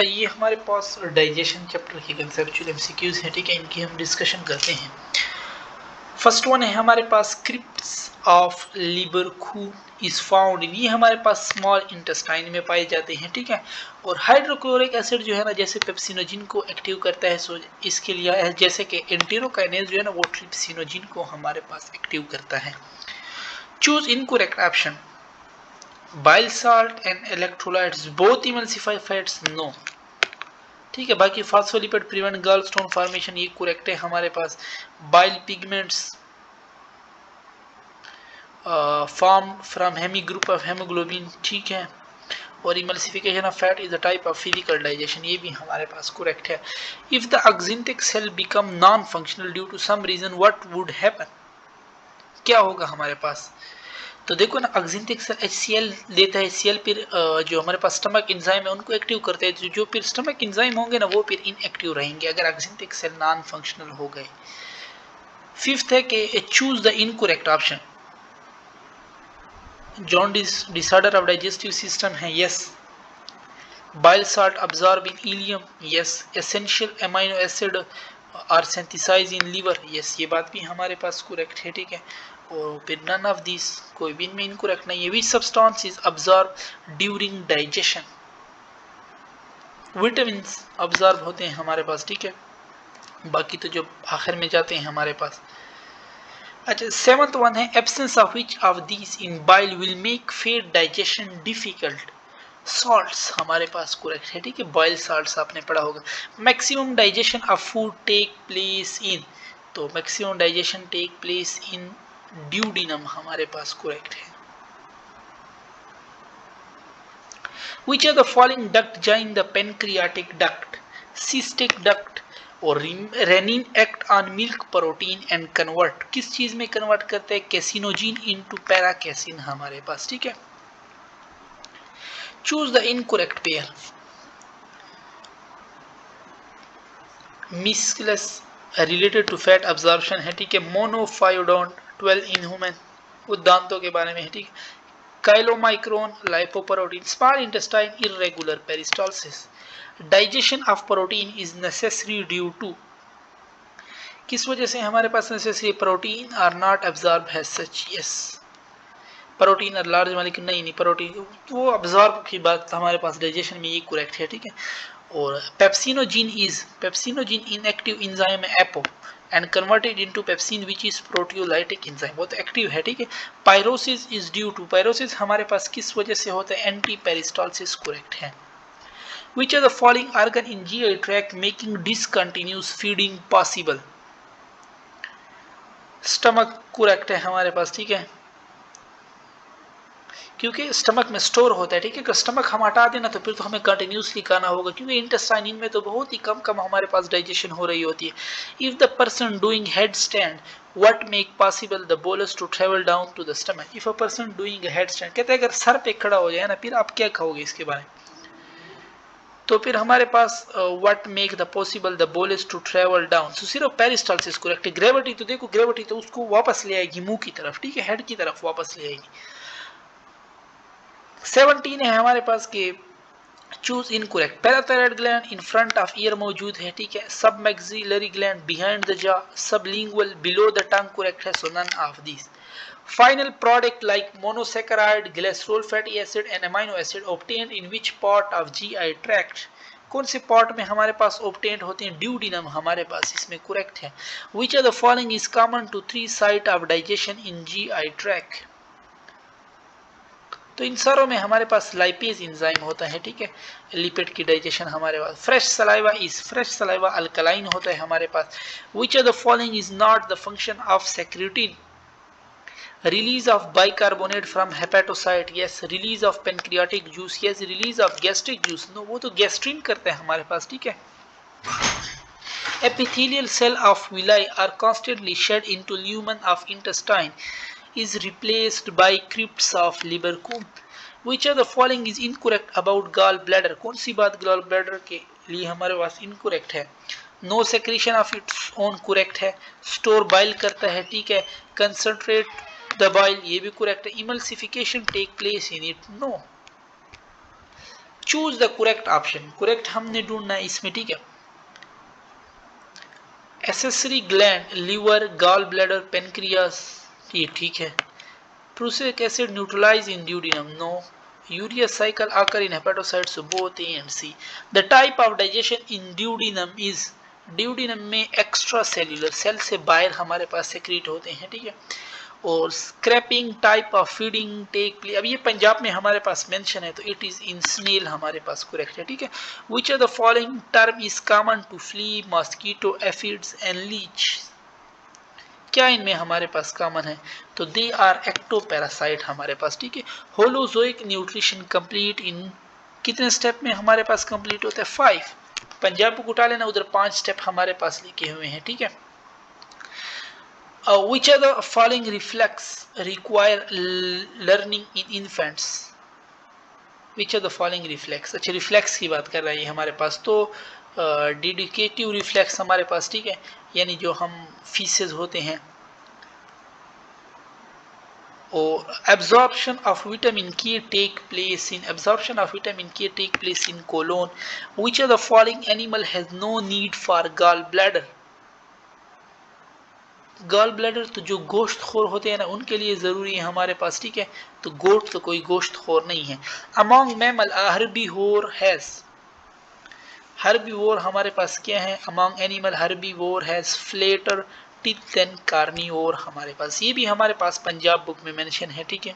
ये हमारे पास digestion chapter की कंसेप्चुअल एमसीक्यूज है, ठीक है, इनकी हम डिस्कशन करते हैं। फर्स्ट वन है हमारे पास crypts of Lieberkuhn is found in, ये हमारे पास स्मॉल इंटेस्टाइन में पाए जाते हैं, ठीक है। और हाइड्रोक्लोरिक एसिड जो है ना, जैसे पेप्सिनोजिन को एक्टिव करता है, सो इसके लिए जैसे कि एंटेरोकाइनेज जो है ना, वो ट्रिप्सिनोजिन को हमारे पास एक्टिव करता है। Choose incorrect option, bile salt and electrolytes both emulsify fats, no, ठीक है। बाकी phospholipid prevent gall stone formation, ये करेक्ट है हमारे पास। Bile pigments form from heme group of haemoglobin, ठीक है। और emulsification of fat is a type of physical digestion, ये भी हमारे पास करेक्ट है। If the oxyntic cell become non functional due to some reason, what would happen, क्या होगा हमारे पास। तो देखो ना, ऑक्सिंटिक सेल HCl लेता है, HCl फिर जो हमारे पास स्टमक एंजाइम है उनको एक्टिव करते हैं, जो फिर स्टमक एंजाइम होंगे ना वो फिर इनएक्टिव रहेंगे अगर ऑक्सिंटिक सेल नॉन फंक्शनल हो गए। फिफ्थ है कि choose the incorrect option, jaundice disorder of digestive system है, yes. Bile salt absorb in ileum, yes. Essential amino acid are synthesize in liver, yes, ये बात भी हमारे पास करेक्ट है, ठीक है। और फिर नन ऑफ दिस, कोई भी इनमें इनकरेक्ट नहीं है। Which substance is absorb during digestion, vitamin absorb होते हैं हमारे पास, ठीक है। बाकी तो जो आखिर में जाते हैं हमारे पास। अच्छा, सेवंथ वन है absence of which of these in bile will make fat digestion difficult, salts हमारे पास करेक्ट है, ठीक है। बॉयल सॉल्ट्स आपने पढ़ा होगा। Maximum digestion of food take place in, तो maximum digestion take place in duodenum हमारे पास करेक्ट है। Which of the following duct join the pancreatic duct, cystic duct और renin act on milk protein and convert, किस चीज में convert करते हैं, कैसिनोजिन इनटू पैराकैसिन हमारे पास, ठीक है। Choose the incorrect pair, micelles related to fat absorption है, ठीक है। मोनोफायोडोन 12 इन ह्यूमन, वो दांतों के बारे में है, ठीक है। Chylomicron lipoprotein, small intestine irregular peristalsis, digestion of protein is necessary due to, किस वजह से हमारे पास necessary, protein are not absorb has such, yes. Protein और लार्ज मालिक्यूल नहीं, प्रोटीन वो अब्जॉर्ब की बात हमारे पास डाइजेशन में ये करेक्ट है, ठीक है। और पेप्सिनोजिन इनएक्टिव एंजाइम एपो and converted into pepsin which is proteolytic enzyme, बहुत एक्टिव है, ठीक है। Pyrosis is due to, pyrosis हमारे पास किस वजह से होता है, एंटी पेरिस्टालसिस करेक्ट है। Which are the following organ in GI tract making discontinuous feeding possible, stomach correct है हमारे पास, ठीक है, क्योंकि स्टमक में स्टोर होता है, ठीक है। स्टमक हम हटा देना तो फिर तो हमें कंटिन्यूसली खाना होगा, क्योंकि इंटेस्टाइन में तो बहुत ही कम हमारे पास डाइजेशन हो रही होती है। If the person doing head stand what make possible the bolus to travel down to the stomach, if a person doing head stand, कहते हैं अगर सर पे खड़ा हो जाए ना फिर आप क्या खाओगे इसके बारे में, तो फिर हमारे पास what make the possible the bolus to travel down, तो सिर्फ पेरिस्टालसिस करेक्ट है। ग्रेविटी तो देखो, ग्रेविटी तो उसको वापस ले आएगी मुंह की तरफ, ठीक है, हेड की तरफ वापस ले आएगी। 17 है हमारे पास के choose incorrect, parathyroid gland in front of ear मौजूद है, ठीक है। Submaxillary gland behind the jaw, sublingual below the tongue correct है, so none of this. Final product like monosaccharide, glycerol fatty acid and amino acid obtained in which part of GI tract, कौन से part में हमारे पास obtained होते हैं, duodenum हमारे पास इसमें correct है। Which of the following is common to 3 site of digestion in GI tract, तो इन सारों में हमारे पास लाइपेज एंजाइम होता है, ठीक है। लिपिड की डाइजेशन हमारे पास। फ्रेश सलाइवा अल्कलाइन होता है हमारे पास। Which of the following is not the function of secretin, release of bicarbonate from hepatocyte, yes. Release of pancreatic juice, yes. Release of gastric juice, no, वो तो gastrin करते हैं हमारे पास, ठीक है। epithelial cell of villi are constantly shed into lumen of intestine is replaced by crypts of Lieberkühn. Which of the following is incorrect about gallbladder, कौन सी बात gallbladder के लिए हमारे पास incorrect है। No secretion of its own correct है। Store bile करता है, ठीक है। Concentrate the bile, ये भी correct है। Emulsification take place in it, no। Choose the correct option, correct हमने ढूंढना है इसमें, ठीक है। Accessory gland, liver, gall bladder, pancreas, ये ठीक है। Prussic acid neutralise in duodenum, no. Urea cycle occur in hepatocytes both A and C. The type of digestion in duodenum is, duodenum में एक्स्ट्रा सेल्यूलर, सेल से बाहर हमारे पास secret होते हैं, ठीक है। और scraping type of feeding take place, अब ये पंजाब में हमारे पास मेंशन है तो इट इज इन स्नेल हमारे पास करेक्ट है, ठीक है। Which are the following term is common to flea, mosquito, aphids and leech, क्या इनमें हमारे पास कॉमन है, तो दे आर एक्टोपैरासाइट हमारे पास, ठीक है। होलोजोइक न्यूट्रिशन कंप्लीट इन कितने स्टेप में हमारे पास कंप्लीट होता है, 5। पंजाब को उठा लेना, उधर 5 स्टेप हमारे पास लिखे हुए हैं, ठीक है। Which are the following reflex require learning in infants? Which are the following reflex? अच्छा रिफ्लेक्स की बात कर रहा है ये हमारे पास, तो डिडिकेटिव रिफ्लेक्स हमारे पास, ठीक है, यानी जो हम फीसेस होते हैं, और absorption of vitamin K take place in, absorption of vitamin K take place in colon. Which of the following animal has no need for gallbladder? Gall bladder तो जो गोश्त खोर होते हैं ना उनके लिए ज़रूरी है हमारे पास, ठीक है। तो गोट तो कोई गोश्त खोर नहीं है। Among mammal herbivore has, herbivore हमारे पास क्या है, among animal herbivore has flatter teeth than carnivore हमारे पास, ये भी हमारे पास पंजाब बुक में मेंशन है, ठीक है।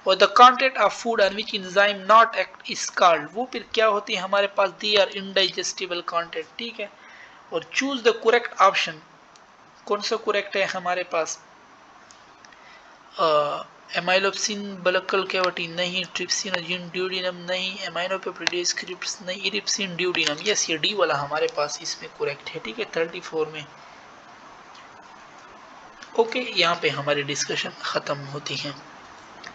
और the content of food on which enzyme not act is called, वो फिर क्या होती है हमारे पास, दे आर इनडाइजेस्टिबल कंटेंट, ठीक है। और चूज द करेक्ट ऑप्शन, कौन सा करेक्ट है हमारे पास, एमाइलोप्सिन बल्कल कैविटी नहीं, ट्रिप्सिनोजिन ड्यूडेनम नहीं, एमाइनोपेप्रिडेज क्रिप्स नहीं, इरिप्सिन ड्यूडेनम, यस ये डी वाला हमारे पास इसमें करेक्ट है, ठीक है, 34 में। ओके, यहाँ पे हमारी डिस्कशन खत्म होती है।